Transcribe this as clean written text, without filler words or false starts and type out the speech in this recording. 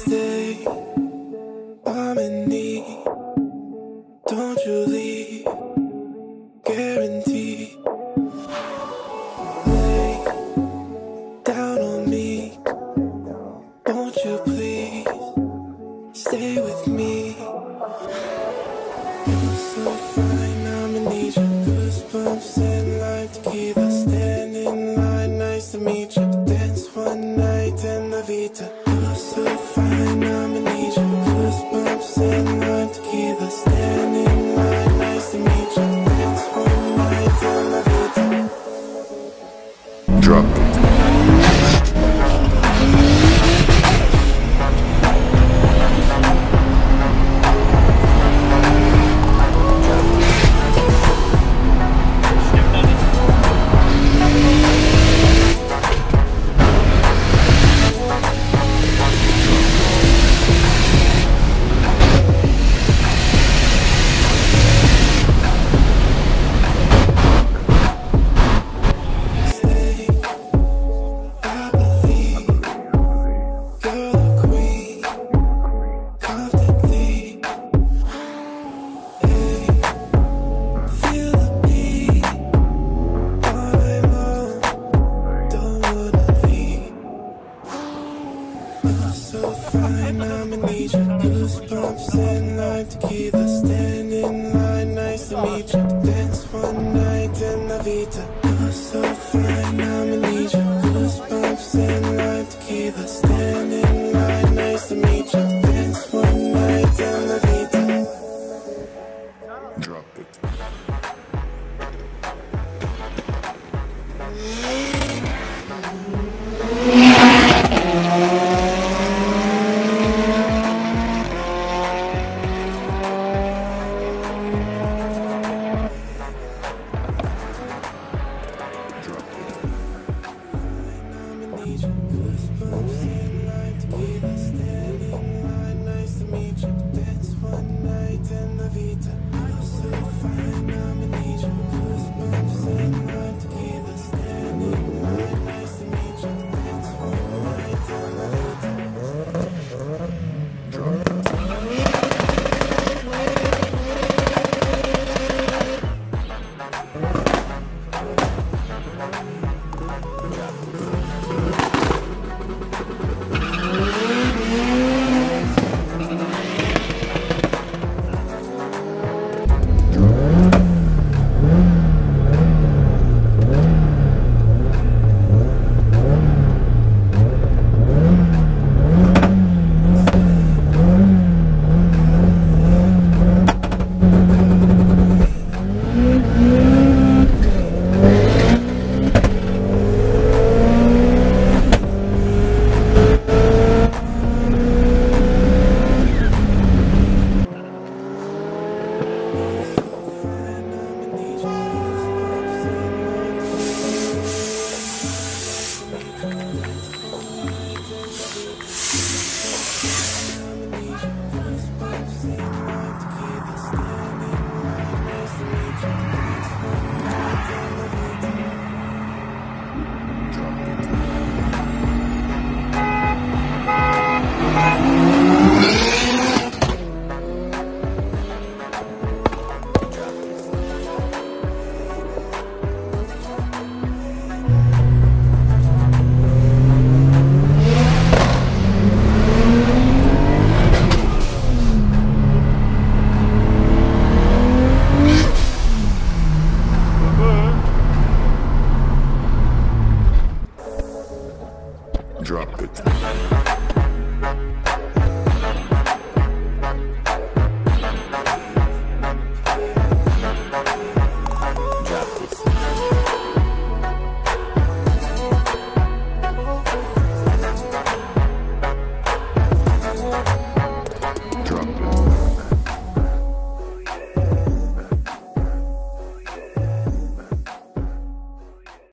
stay, I'm in need. Don't you leave, guaranteed. Lay down on me, won't you please stay with me? You're so fine, I'ma need you. Goosebumps and lime tequila, stand in line, nice to meet you. Dance one night in the Vita. You're so fine, I'ma need you. Goosebumps and lime tequila, stand in line, nice to meet you. Dance one night in the Vita. Drop.